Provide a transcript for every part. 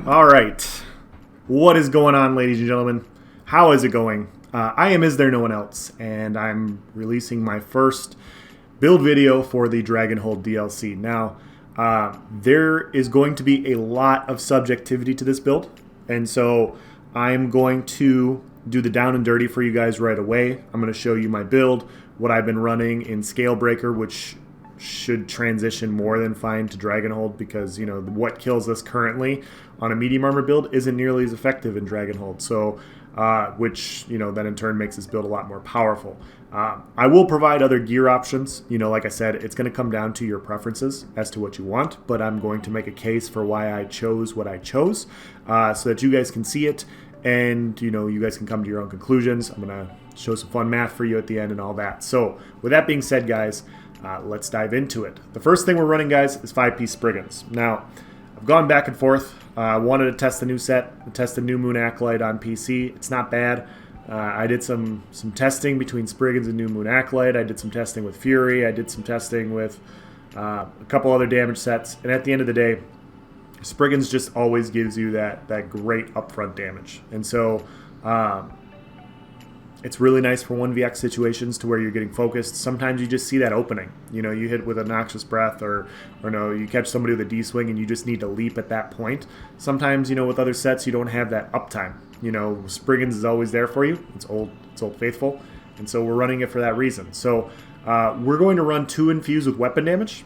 All right. What is going on, ladies and gentlemen? How is it going? I am Is There No One Else, and I'm releasing my first build video for the Dragonhold DLC. Now, there is going to be a lot of subjectivity to this build, and so I'm going to do the down and dirty for you guys right away. I'm going to show you my build, what I've been running in Scalebreaker, which should transition more than fine to Dragonhold because, you know, what kills us currently on a medium armor build isn't nearly as effective in Dragonhold. So, which, you know, then in turn makes this build a lot more powerful. I will provide other gear options. You know, like I said, it's going to come down to your preferences as to what you want, but I'm going to make a case for why I chose what I chose so that you guys can see it and, you know, you guys can come to your own conclusions. I'm going to show some fun math for you at the end and all that. So, with that being said, guys, let's dive into it. The first thing we're running, guys, is 5-piece Spriggans. Now, I've gone back and forth. I wanted to test the new set, test the New Moon Acolyte on PC. It's not bad. I did some testing between Spriggans and New Moon Acolyte. I did some testing with Fury. I did some testing with a couple other damage sets. And at the end of the day, Spriggans just always gives you that great upfront damage. And so it's really nice for 1vx situations to where you're getting focused. Sometimes you just see that opening. You know, you hit with a Noxious Breath or no, you catch somebody with a D-swing and you just need to leap at that point. Sometimes, you know, with other sets, you don't have that uptime. You know, Spriggans is always there for you. It's old faithful. And so we're running it for that reason. So we're going to run 2 Infuse with weapon damage.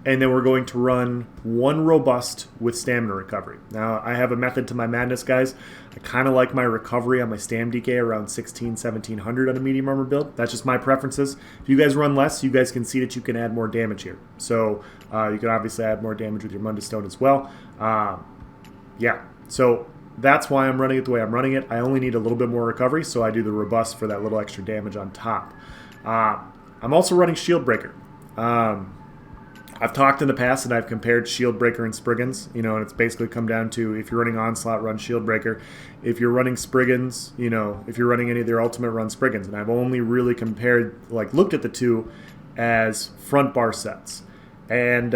And then we're going to run 1 Robust with stamina recovery. Now, I have a method to my madness, guys. I kind of like my recovery on my Stam DK around 1700 on a medium armor build. That's just my preferences. If you guys run less, you guys can see that you can add more damage here. So you can obviously add more damage with your Mundus Stone as well. Yeah, so that's why I'm running it the way I'm running it. I only need a little bit more recovery, so I do the Robust for that little extra damage on top. I'm also running Scalebreaker. I've talked in the past and I've compared Scalebreaker and Spriggans, you know, and it's basically come down to if you're running Onslaught, run Scalebreaker. If you're running Spriggans, you know, if you're running any of their ultimate, run Spriggans. And I've only really compared, like, looked at the two as front bar sets. And,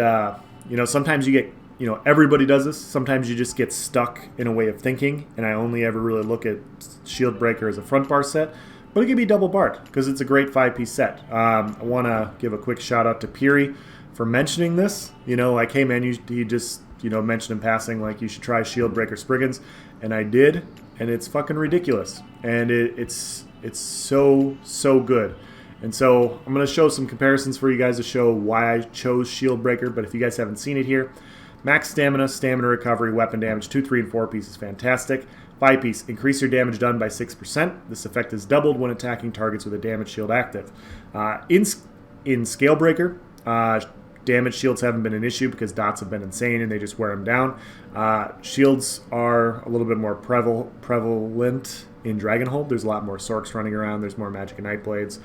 you know, sometimes you get, you know, everybody does this. Sometimes you just get stuck in a way of thinking. And I only ever really look at Scalebreaker as a front bar set. But it can be double barred because it's a great 5-piece set. I want to give a quick shout out to Piri for mentioning this. You know, like, hey man, you just, you know, mentioned in passing, like, you should try Scalebreaker Spriggans, and I did, and it's fucking ridiculous, and it's so good. And so I'm going to show some comparisons for you guys to show why I chose Scalebreaker, but if you guys haven't seen it here, max stamina, stamina recovery, weapon damage, 2, 3, and 4 piece is fantastic. 5-piece, increase your damage done by 6%. This effect is doubled when attacking targets with a damage shield active. In Scalebreaker, damage shields haven't been an issue because dots have been insane and they just wear them down. Shields are a little bit more prevalent in Dragonhold. There's a lot more Sorks running around. There's more Magic and Nightblades.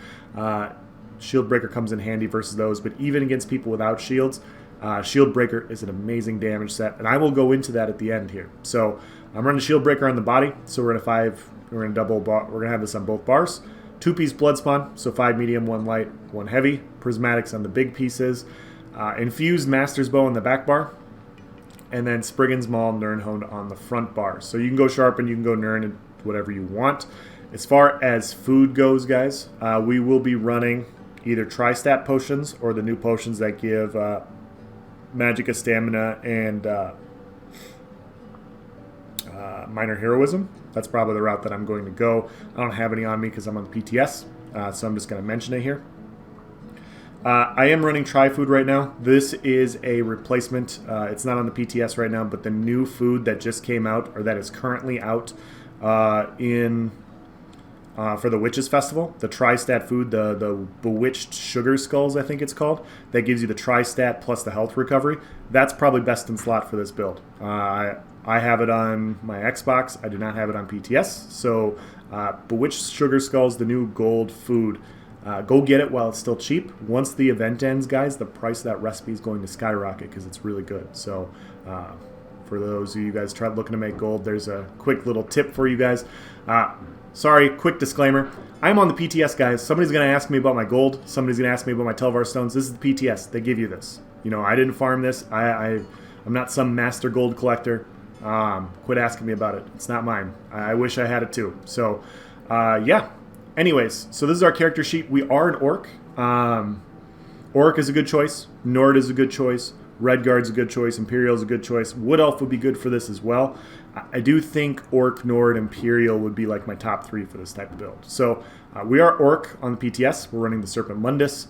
Shieldbreaker comes in handy versus those, but even against people without shields, Scalebreaker is an amazing damage set, and I will go into that at the end here. So I'm running Scalebreaker on the body, so we're gonna have this on both bars. 2-piece Bloodspawn, so 5 medium, 1 light, 1 heavy. Prismatics on the big pieces. Infused Master's Bow on the back bar. And then Spriggans, Maul, Nirnhound on the front bar. So you can go Sharpen, you can go Nirn, and whatever you want. As far as food goes, guys, we will be running either Tri-Stat potions or the new potions that give Magicka Stamina and Minor Heroism. That's probably the route that I'm going to go. I don't have any on me because I'm on the PTS, so I'm just going to mention it here. I am running Tri-Food right now. This is a replacement. It's not on the PTS right now, but the new food that just came out, or that is currently out for the Witches Festival, the Tri-Stat food, the Bewitched Sugar Skulls, I think it's called, that gives you the Tri-Stat plus the health recovery. That's probably best in slot for this build. I have it on my Xbox. I do not have it on PTS. So Bewitched Sugar Skulls, the new gold food. Go get it while it's still cheap. Once the event ends, guys, the price of that recipe is going to skyrocket because it's really good. So for those of you guys looking to make gold, there's a quick little tip for you guys. Sorry, quick disclaimer. I'm on the PTS, guys. Somebody's going to ask me about my gold. Somebody's going to ask me about my Telvar stones. This is the PTS. They give you this. You know, I didn't farm this. I'm not some master gold collector. Quit asking me about it. It's not mine. I wish I had it too. So, yeah. Anyways, so this is our character sheet. We are an orc. Orc is a good choice. Nord is a good choice. Redguard's a good choice. Imperial's a good choice. Wood Elf would be good for this as well. I do think Orc, Nord, Imperial would be like my top 3 for this type of build. So we are Orc on the PTS. We're running the Serpent Mundus.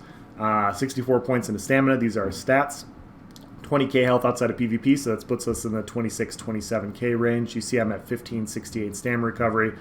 64 points into stamina. These are our stats. 20k health outside of PvP, so that puts us in the 26-27k range. You see I'm at 1568 stamina recovery.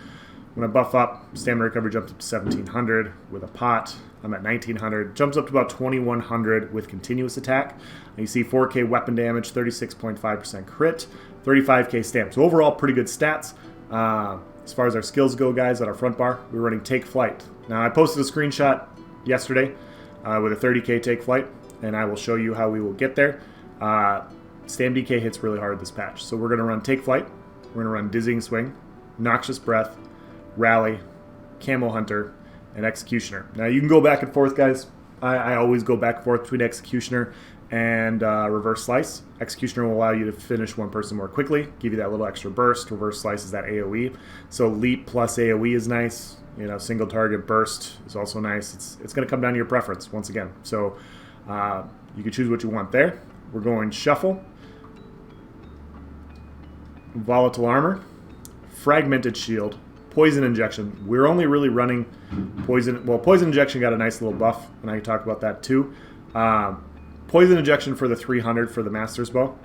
When I buff up, stamina recovery jumps up to 1700 with a pot. I'm at 1900. Jumps up to about 2100 with continuous attack. And you see 4k weapon damage, 36.5% crit, 35k stamp. So overall, pretty good stats. As far as our skills go, guys, at our front bar, we're running Take Flight. Now, I posted a screenshot yesterday with a 30k Take Flight, and I will show you how we will get there. Stam DK hits really hard this patch. So we're going to run Take Flight. We're going to run Dizzying Swing, Noxious Breath, Rally, Camo Hunter, and Executioner. Now you can go back and forth, guys. I always go back and forth between Executioner and Reverse Slice. Executioner will allow you to finish one person more quickly, give you that little extra burst. Reverse Slice is that AoE. So Leap plus AoE is nice. You know, single target burst is also nice. It's going to come down to your preference once again. So you can choose what you want there. We're going Shuffle, Volatile Armor, Fragmented Shield, Poison Injection. We're only really running Poison. Well, Poison Injection got a nice little buff, and I can talk about that too. Poison Injection for the 300 for the Master's Bow.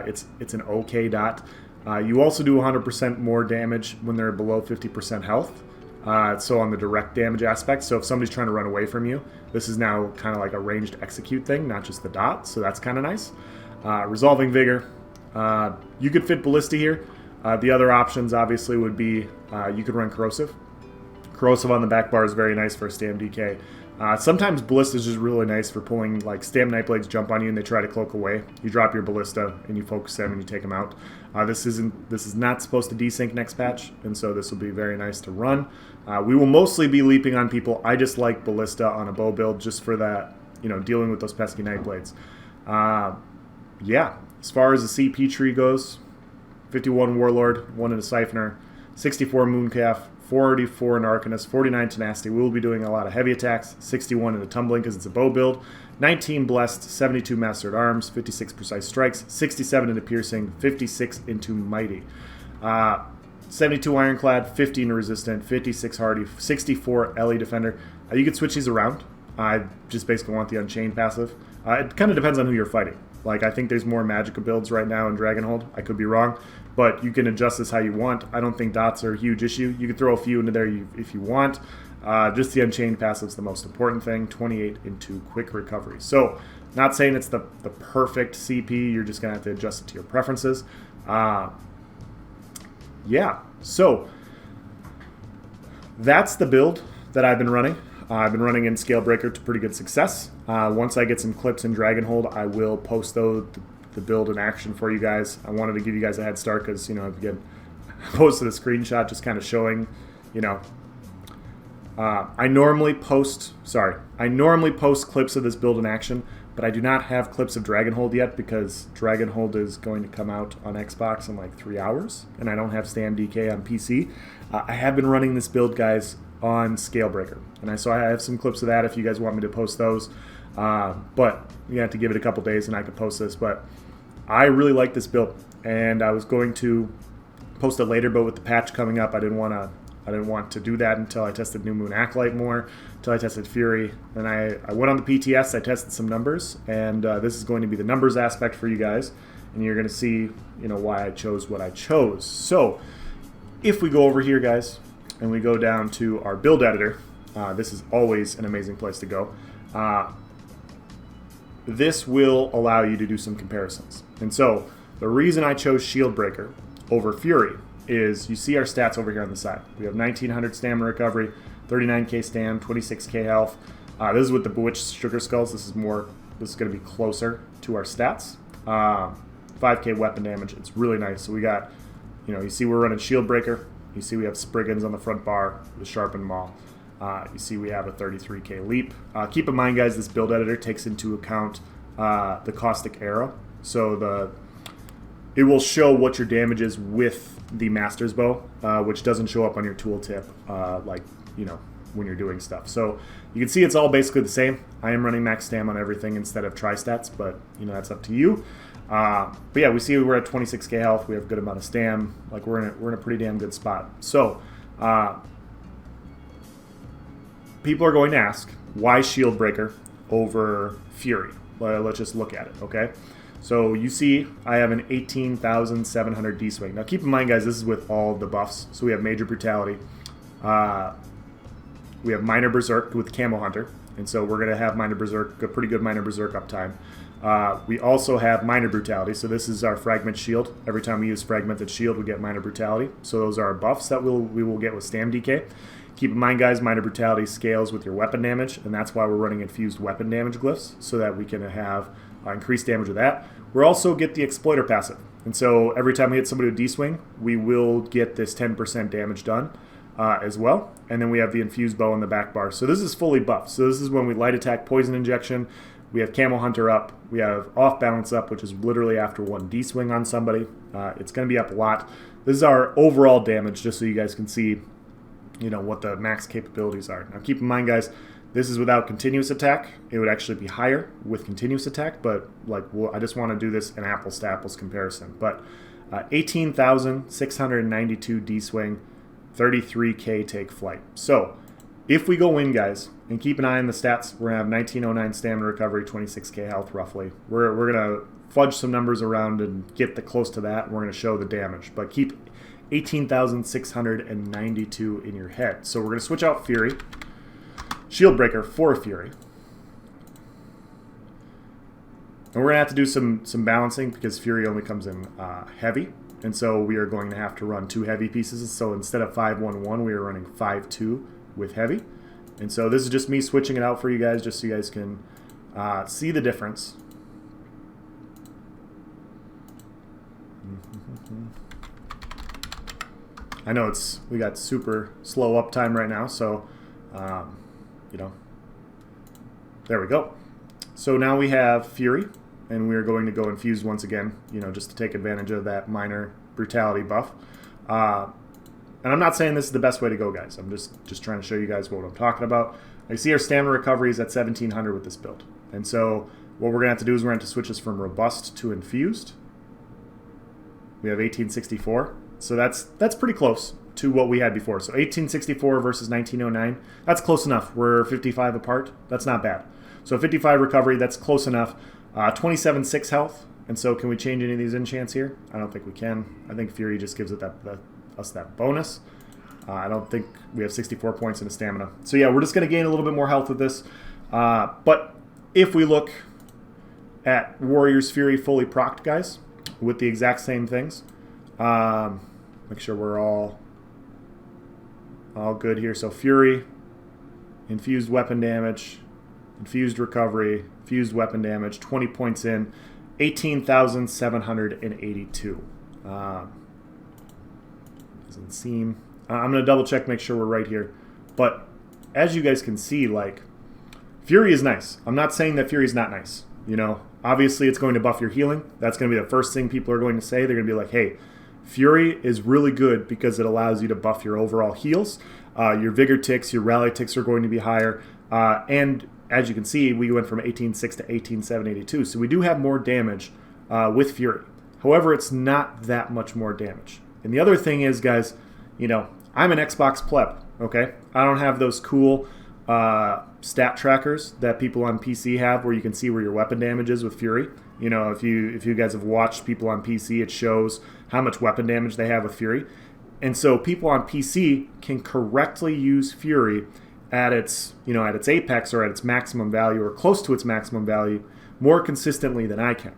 It's an okay dot. You also do 100% more damage when they're below 50% health. So on the direct damage aspect, so if somebody's trying to run away from you, this is now kind of like a ranged execute thing, not just the dot, so that's kind of nice. Resolving Vigor. You could fit Ballista here. The other options obviously would be you could run Corrosive. Corrosive on the back bar is very nice for a Stam DK. Sometimes Ballista is just really nice for pulling, like Stam Nightblades jump on you and they try to cloak away. You drop your Ballista and you focus them and you take them out. This is not supposed to desync next patch, and so this will be very nice to run. We will mostly be leaping on people. I just like Ballista on a bow build just for that, you know, dealing with those pesky Nightblades. Yeah, as far as the CP tree goes, 51 Warlord, 1 in a Siphoner, 64 Mooncalf, 44 in Arcanist, 49 Tenacity. We will be doing a lot of heavy attacks, 61 in a Tumbling because it's a bow build, 19 Blessed, 72 Mastered Arms, 56 Precise Strikes, 67 into Piercing, 56 into Mighty. 72 Ironclad, 15 Resistant, 56 Hardy, 64 Ellie Defender. You could switch these around. I just basically want the Unchained passive. It kind of depends on who you're fighting. Like, I think there's more Magicka builds right now in Dragonhold. I could be wrong, but you can adjust this how you want. I don't think dots are a huge issue. You could throw a few into there if you want. Just the Unchained passive is the most important thing. 28 into Quick Recovery. So, not saying it's the perfect CP. You're just going to have to adjust it to your preferences. Yeah, so that's the build that I've been running. I've been running in Scalebreaker to pretty good success. Once I get some clips in Dragonhold, I will post the build in action for you guys. I wanted to give you guys a head start because, you know, again, I posted a screenshot just kind of showing, you know, I normally post clips of this build in action, but I do not have clips of Dragonhold yet because Dragonhold is going to come out on Xbox in like 3 hours, and I don't have Stam DK on PC. I have been running this build, guys, on Scalebreaker, and so I have some clips of that if you guys want me to post those. But you have to give it a couple days and I could post this. But I really like this build, and I was going to post it later, but with the patch coming up, I didn't want to do that until I tested New Moon Acolyte more, until I tested Fury. Then I went on the PTS, I tested some numbers, and this is going to be the numbers aspect for you guys, and you're going to see, you know, why I chose what I chose. So if we go over here, guys, and we go down to our build editor, this is always an amazing place to go. This will allow you to do some comparisons. And so the reason I chose Shieldbreaker over Fury is you see our stats over here on the side. We have 1900 stamina recovery, 39k stam, 26k health. This is with the Bewitched Sugar Skulls. This is going to be closer to our stats. 5k weapon damage. It's really nice. So we got, you know, you see we're running Shieldbreaker. You see we have Spriggans on the front bar, the Sharpened Maul. You see we have a 33k leap. Keep in mind, guys, this build editor takes into account the Caustic Arrow. So it will show what your damage is with the Master's Bow, which doesn't show up on your tooltip, like, you know, when you're doing stuff. So you can see it's all basically the same. I am running max stam on everything instead of tri-stats, but, you know, that's up to you. But yeah, we see we're at 26k health. We have a good amount of stam. Like, we're in a pretty damn good spot. So people are going to ask, why Scalebreaker over Fury? Well, let's just look at it, okay? So you see I have an 18,700 D-swing. Now keep in mind, guys, this is with all the buffs. So we have Major Brutality. We have Minor Berserk with Camo Hunter. And so we're going to have Minor Berserk, a pretty good Minor Berserk uptime. We also have Minor Brutality. So this is our Fragment Shield. Every time we use Fragmented Shield, we get Minor Brutality. So those are our buffs that we will get with Stam DK. Keep in mind, guys, Minor Brutality scales with your weapon damage, and that's why we're running infused weapon damage glyphs, so that we can have increased damage with that. We'll also get the Exploiter passive. And so every time we hit somebody with D-swing, we will get this 10% damage done as well. And then we have the infused bow in the back bar. So this is fully buffed. So this is when we light attack poison injection. We have Camo Hunter up. We have off balance up, which is literally after one D-swing on somebody. It's going to be up a lot. This is our overall damage, just so you guys can see, you know, what the max capabilities are. Now keep in mind, guys, this is without continuous attack. It would actually be higher with continuous attack, but like, I just want to do this in apples to apples comparison. But 18,692 D-swing, 33k take flight. So if we go in, guys, and keep an eye on the stats, we're going to have 1909 stamina recovery, 26k health roughly. We're going to fudge some numbers around and get close to that, and we're going to show the damage. But keep 18,692 in your head. So we're going to switch out Fury, Scalebreaker for Fury. And we're going to have to do some balancing because Fury only comes in heavy. And so we are going to have to run 2 heavy pieces. So instead of 5-1-1, we are running 5-2 with heavy. And so this is just me switching it out for you guys, just so you guys can see the difference. I know we got super slow uptime right now, so, you know, there we go. So now we have Fury, and we're going to go infused once again, you know, just to take advantage of that Minor Brutality buff. And I'm not saying this is the best way to go, guys. I'm just trying to show you guys what I'm talking about. I see our stamina recovery is at 1,700 with this build. And so what we're going to have to do is we're going to have to switch this from Robust to Infused. We have 1864. So that's pretty close to what we had before. So 1864 versus 1909, that's close enough. We're 55 apart. That's not bad. So 55 recovery, that's close enough. 27.6 health. And so can we change any of these enchants here? I don't think we can. I think Fury just gives it us that bonus. I don't think we have 64 points in the stamina. So yeah, we're just going to gain a little bit more health with this. But if we look at Warrior's Fury fully procced, guys, with the exact same things, make sure we're all good here. So Fury, infused weapon damage, infused recovery, infused weapon damage, 20 points in, 18,782. Doesn't seem... I'm going to double check, make sure we're right here. But as you guys can see, like, Fury is nice. I'm not saying that Fury is not nice. You know, obviously it's going to buff your healing. That's going to be the first thing people are going to say. They're going to be like, hey, Fury is really good because it allows you to buff your overall heals. Your Vigor ticks, your Rally ticks are going to be higher. And as you can see, we went from 18.6 to 18.782. So we do have more damage with Fury. However, it's not that much more damage. And the other thing is, guys, you know, I'm an Xbox pleb, okay? I don't have those cool stat trackers that people on PC have where you can see where your weapon damage is with Fury. You know, if you guys have watched people on PC, it shows how much weapon damage they have with Fury. And so people on PC can correctly use Fury at its, you know, at its apex or at its maximum value or close to its maximum value more consistently than I can.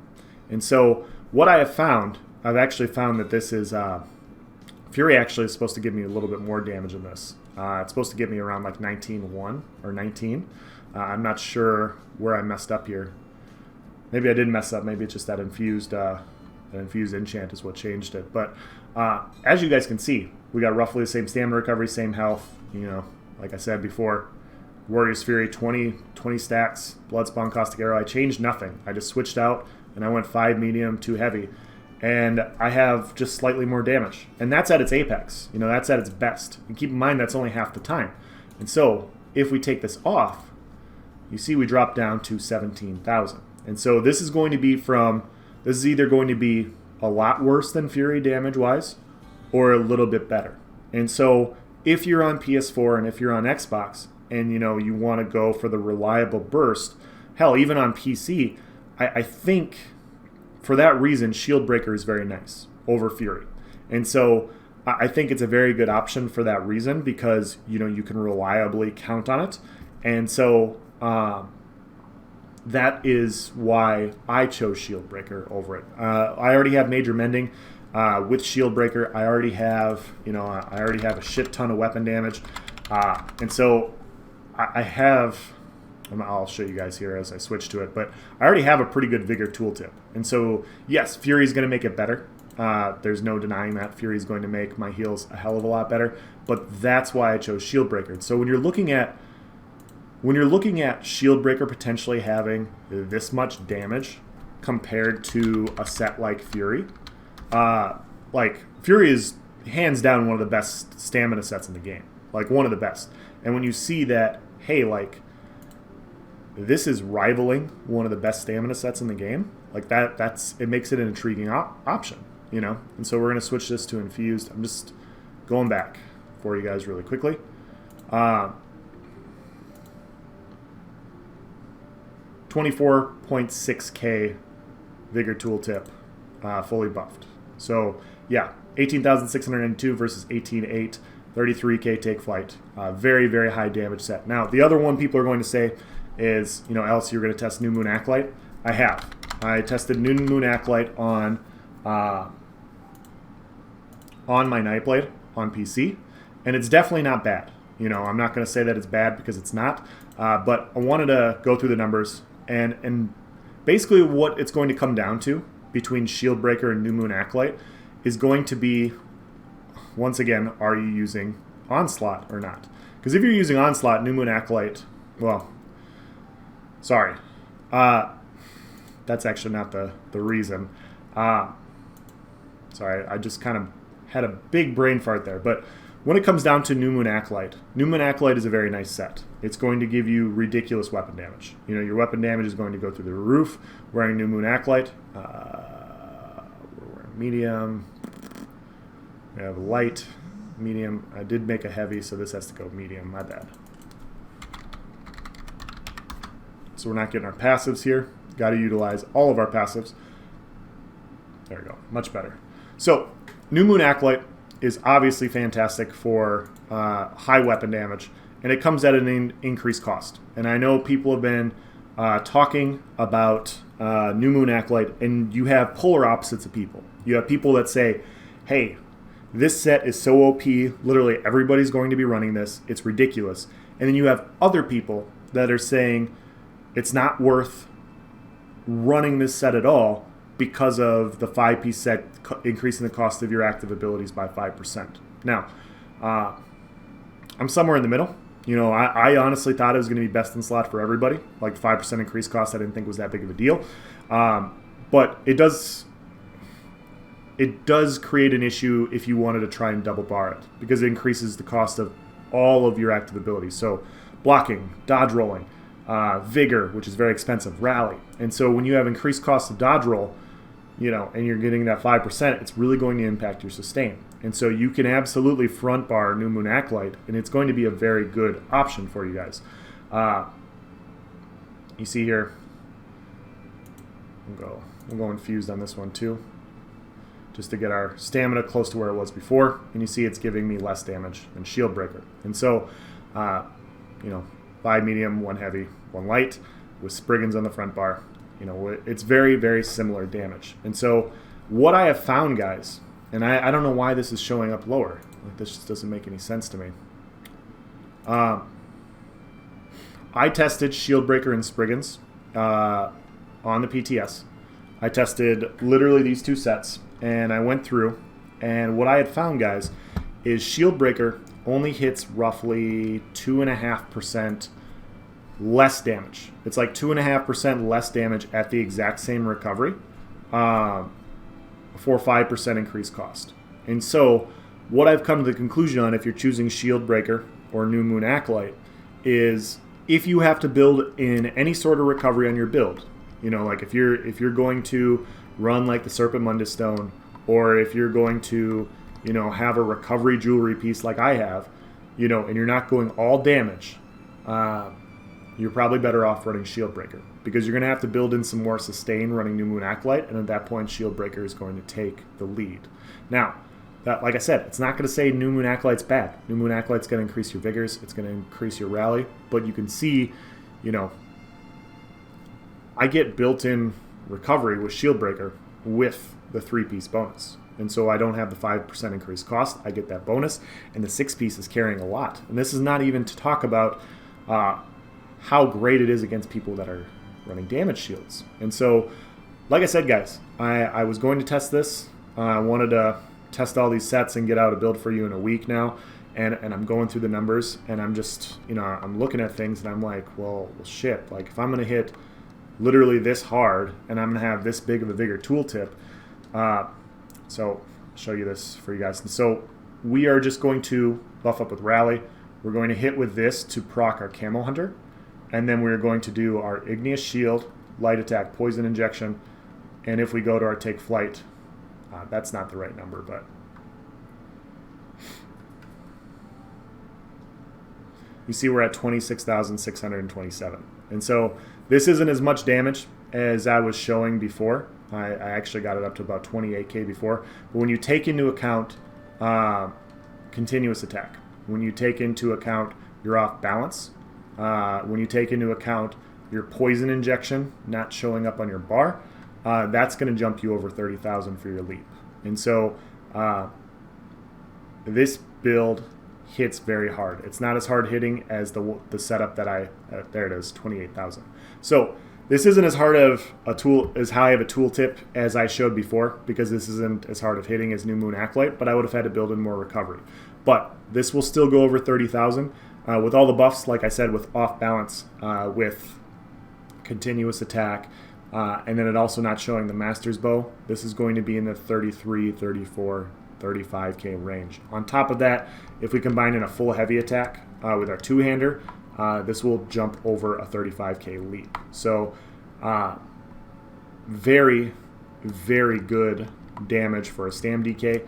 And so what I have found, I've actually found that this is Fury actually is supposed to give me a little bit more damage than this. It's supposed to give me around like 19.1 or 19. I'm not sure where I messed up here. Maybe I did mess up. Maybe it's just that infused enchant is what changed it. But as you guys can see, we got roughly the same stamina recovery, same health. You know, like I said before, Warrior's Fury, 20 stacks, Bloodspawn, Caustic Arrow. I changed nothing. I just switched out, and I went 5 medium, 2 heavy. and I have just slightly more damage. And that's at its apex. You know, that's at its best. And keep in mind, that's only half the time. And so, if we take this off, you see we drop down to 17,000. And so this is going to be this is either going to be a lot worse than Fury damage-wise, or a little bit better. And so, if you're on PS4 and if you're on Xbox, and you know you want to go for the reliable burst, hell, even on PC, I think for that reason, Scalebreaker is very nice over Fury. And so I think it's a very good option for that reason, because you know you can reliably count on it. And so that is why I chose Scalebreaker over it. I already have Major Mending with Scalebreaker. I already have a shit ton of weapon damage, and so I have. I'll show you guys here as I switch to it, but I already have a pretty good Vigor tooltip. And so, yes, Fury is going to make it better. There's no denying that. Fury is going to make my heals a hell of a lot better, but that's why I chose Scalebreaker. So when you're looking at Scalebreaker potentially having this much damage compared to a set like Fury, like Fury is hands down one of the best stamina sets in the game, like one of the best. And when you see that, hey, like, this is rivaling one of the best stamina sets in the game, like it makes it an intriguing option, you know. And so we're going to switch this to infused. I'm just going back for you guys really quickly. 24.6k Vigor tooltip, fully buffed. So yeah, 18,692 versus 18.8, 33k take flight. Very, very high damage set. Now the other one people are going to say is, you know, Elsie, you're going to test New Moon Acolyte. I have. I tested New Moon Acolyte on my Nightblade on PC, and it's definitely not bad. You know, I'm not going to say that it's bad because it's not, but I wanted to go through the numbers, and basically what it's going to come down to between Scalebreaker and New Moon Acolyte is going to be, once again, are you using Onslaught or not? Because if you're using Onslaught, New Moon Acolyte, well, sorry. That's actually not the reason. Sorry, I just kind of had a big brain fart there. But when it comes down to New Moon Acolyte is a very nice set. It's going to give you ridiculous weapon damage. You know, your weapon damage is going to go through the roof wearing New Moon Acolyte. We're wearing medium. We have light, medium. I did make a heavy, so this has to go medium. My bad. So we're not getting our passives here. Got to utilize all of our passives. There we go. Much better. So New Moon Acolyte is obviously fantastic for high weapon damage, and it comes at an increased cost. And I know people have been talking about New Moon Acolyte, and you have polar opposites of people. You have people that say, hey, this set is so OP, literally everybody's going to be running this. It's ridiculous. And then you have other people that are saying, it's not worth running this set at all because of the 5-piece set increasing the cost of your active abilities by 5%. Now, I'm somewhere in the middle. You know, I honestly thought it was going to be best in slot for everybody. Like 5% increased cost I didn't think was that big of a deal. But it does create an issue if you wanted to try and double bar it, because it increases the cost of all of your active abilities. So blocking, dodge rolling, vigor, which is very expensive, rally. And so when you have increased cost of dodge roll, you know, and you're getting that 5%, it's really going to impact your sustain. And so you can absolutely front bar New Moon Acolyte, and it's going to be a very good option for you guys. You see here, we'll go infused on this one too, just to get our stamina close to where it was before. And you see it's giving me less damage than Scalebreaker. And so, you know, 5 medium, 1 heavy, 1 light, with Spriggans on the front bar. You know, it's very, very similar damage. And so what I have found, guys, and I don't know why this is showing up lower. Like, this just doesn't make any sense to me. I tested Scalebreaker and Spriggans on the PTS. I tested literally these two sets, and I went through, and what I had found, guys, is Scalebreaker only hits roughly 2.5% less damage. It's like 2.5% less damage at the exact same recovery. a 4 or 5% increased cost. And so what I've come to the conclusion on, if you're choosing Scalebreaker or New Moon Acolyte, is if you have to build in any sort of recovery on your build, you know, like if you're going to run like the Serpent Mundus Stone, or if you're going to, you know, have a recovery jewelry piece like I have, you know, and you're not going all damage, you're probably better off running Scalebreaker, because you're going to have to build in some more sustain running New Moon Acolyte, and at that point Scalebreaker is going to take the lead. Now, that, like I said, it's not going to say New Moon Acolyte's bad. New Moon Acolyte's going to increase your vigors, it's going to increase your rally, but you can see, you know, I get built-in recovery with Scalebreaker with the 3-piece bonus. And so I don't have the 5% increased cost. I get that bonus, and the 6-piece is carrying a lot. And this is not even to talk about how great it is against people that are running damage shields. And so, like I said, guys, I was going to test this. I wanted to test all these sets and get out a build for you in a week now. And I'm going through the numbers, and I'm just, you know, I'm looking at things, and I'm like, well shit. Like, if I'm going to hit literally this hard, and I'm going to have this big of a vigor tooltip, so I'll show you this for you guys. And so we are just going to buff up with Rally. We're going to hit with this to proc our Camo Hunter. And then we're going to do our Igneous Shield, Light Attack, Poison Injection. And if we go to our Take Flight, that's not the right number, but you see we're at 26,627. And so this isn't as much damage as I was showing before. I actually got it up to about 28k before. But when you take into account continuous attack, when you take into account your off balance, when you take into account your poison injection not showing up on your bar, that's going to jump you over 30,000 for your leap. And so this build hits very hard. It's not as hard hitting as the setup that there it is, 28,000. So this isn't as hard of a tool as high of a tooltip as I showed before, because this isn't as hard of hitting as New Moon Acolyte, but I would have had to build in more recovery. But this will still go over 30,000 with all the buffs, like I said, with off balance, with continuous attack, and then it also not showing the Master's Bow. This is going to be in the 33, 34, 35k range. On top of that, if we combine in a full heavy attack with our two-hander, this will jump over a 35k leap. So very, very good damage for a Stam DK.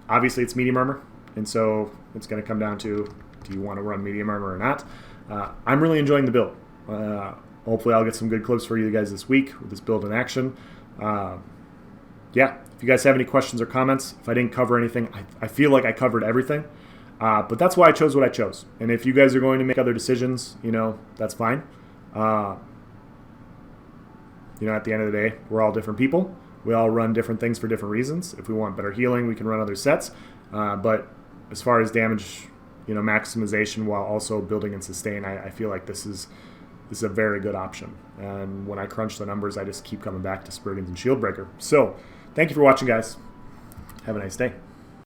Obviously it's medium armor, and so it's going to come down to, do you want to run medium armor or not? I'm really enjoying the build. Hopefully I'll get some good clips for you guys this week with this build in action. Yeah, if you guys have any questions or comments, if I didn't cover anything, I feel like I covered everything. But that's why I chose what I chose. And if you guys are going to make other decisions, you know, that's fine. You know, at the end of the day, we're all different people. We all run different things for different reasons. If we want better healing, we can run other sets. But as far as damage, you know, maximization while also building and sustain, I feel like this is a very good option. And when I crunch the numbers, I just keep coming back to Spriggans and Scalebreaker. So, thank you for watching, guys. Have a nice day.